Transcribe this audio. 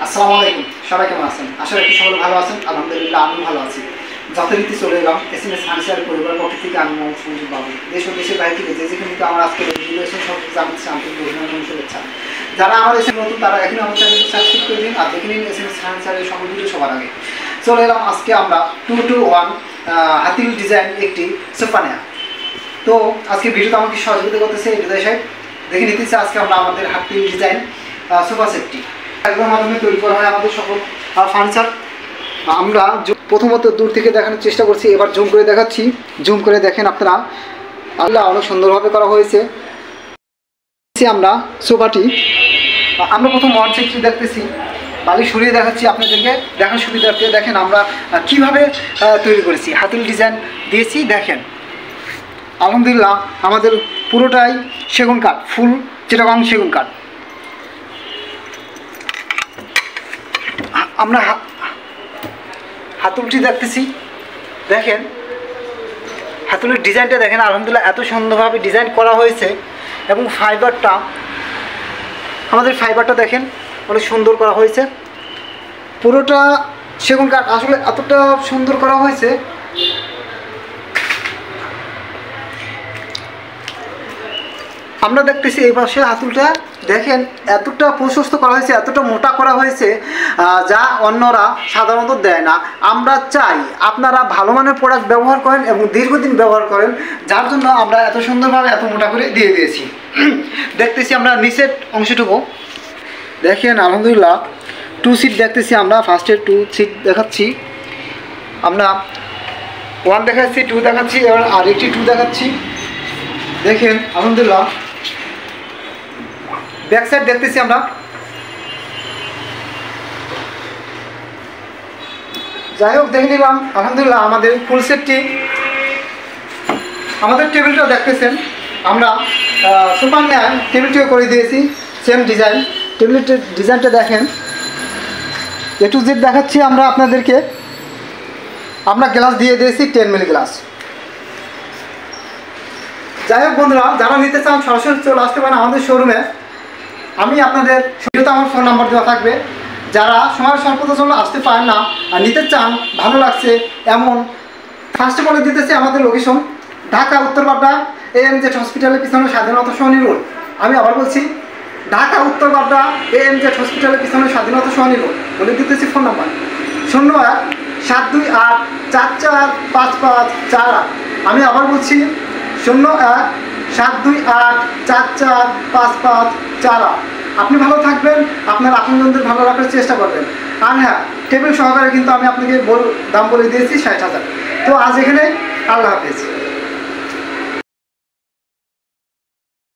আসসালামু আলাইকুম, সবাই কেমন আছেন? আশা রাখি সকলে ভালো আছেন। আলহামদুলিল্লাহ আমি ভালো আছি। যথারীতি চলে এলাম এসএমএস ফার্নিচার পরিবার পক্ষ থেকে। আমি মোহাম্মদ সঞ্জীব বাবু। দেশ ও দেশের বাইরে থেকে যে যেখান থেকে আমার আজকে রেজিস্ট্রেশন সব জানতে আন্তরিক অভিনন্দন শুভেচ্ছা। যারা আমার এসে নতুন তারা এখন আমার চ্যানেলটি সাবস্ক্রাইব করে দিন আর দেখে নিন এসএমএস ফার্নিচারের সকল ভিডিও সবার আগে। চলে এলাম আজকে আমরা 2-2-1 হাতিল ডিজাইন একটি সোফা নেয়া। তো আজকে ভিডিওতে আমাকে সহযোগিতা করতেছে হৃদয় সাহেব। দেখে নিতেছি আজকে আমরা আমাদের হাতিল ডিজাইন সোফা সেটটি একদম মাধ্যমে তৈরি করা হয় আমাদের সকল ফার্নিচার। আমরা প্রথমত দূর থেকে দেখানোর চেষ্টা করছি, এবার জুম করে দেখাচ্ছি। জুম করে দেখেন আপনারা, আল্লাহ অনেক সুন্দরভাবে করা হয়েছে। আমরা সোফাটি আমরা প্রথম ওয়ান সেটটি দেখতেছি, বালি সরিয়ে দেখাচ্ছি আপনাদেরকে দেখার সুবিধার্থে। দেখেন আমরা কিভাবে তৈরি করেছি, হাতিল ডিজাইন দিয়েছি। দেখেন আলহামদুলিল্লাহ আমাদের পুরোটাই সেগুন কাঠ, ফুল চিটাগাং সেগুন কাঠ। আমরা হাতুলটি দেখতেছি, দেখেন হাতুলের ডিজাইনটা দেখেন। আলহামদুলিল্লাহ এত সুন্দরভাবে ডিজাইন করা হয়েছে এবং ফাইবারটা, আমাদের ফাইবারটা দেখেন অনেক সুন্দর করা হয়েছে। পুরোটা সেগুন কাঠ, আসলে এতটা সুন্দর করা হয়েছে। আমরা দেখতেছি এই পাশে হাতুলটা দেখেন এতটা প্রশস্ত করা হয়েছে, এতটা মোটা করা হয়েছে যা অন্যরা সাধারণত দেয় না। আমরা চাই আপনারা ভালো মানের প্রোডাক্ট ব্যবহার করেন এবং দীর্ঘদিন ব্যবহার করেন, যার জন্য আমরা এত সুন্দরভাবে এত মোটা করে দিয়ে দিয়েছি। দেখতেছি আমরা নিচের অংশটুকু দেখেন আলহামদুলিল্লাহ 2 সিট দেখতেছি আমরা। ফার্স্টে 2 সিট দেখাচ্ছি, আমরা 1 দেখাচ্ছি, 2 দেখাচ্ছি, এবার আরেকটি 2 দেখাচ্ছি। দেখেন আলহামদুলিল্লাহ ব্যাক সাইড দেখতেছি আমরা। যাই হোক দেখে নিলাম আলহামদুলিল্লাহ আমাদের ফুল সেটটি। আমাদের টেবিলটাও দেখতেছেন, আমরা সুপার নেয় টেবিলটিও করে দিয়েছি সেম ডিজাইন। টেবিলের ডিজাইনটা দেখেন, A to Z দেখাচ্ছি আমরা আপনাদেরকে। আমরা গ্লাস দিয়ে দিয়েছি 10 মিলি গ্লাস। যাই হোক বন্ধুরা, যারা নিতে চান সরাসরি চলে আসতে পারেন আমাদের শোরুমে। আমি আপনাদের ভিডিওতে আমার ফোন নাম্বার দেওয়া থাকবে। যারা সময় স্বল্পতার জন্য আসতে পারেন না আর নিতে চান, ভালো লাগছে এমন, ফার্স্টে বলে দিতেছি আমাদের লোকেশন ঢাকা উত্তরপাড্ডা AMZ হসপিটালের পিছনে স্বাধীনতা সহনী রোড। আমি আবার বলছি ঢাকা উত্তরপাড্ডা AMZ হসপিটালের পিছনে স্বাধীনতা সহনী রোড। বলে দিতেছি ফোন নাম্বার 01-728-445548। আমি আবার বলছি 01-728-445548। আপনি ভালো থাকবেন, আপনার আপনজনদের ভালো রাখার চেষ্টা করবেন। আর হ্যাঁ, টেবিল সহকারে কিন্তু আমি আপনাকে দাম বলে দিয়েছি 60,000। তো আজ এখানে, আল্লাহ হাফেজ।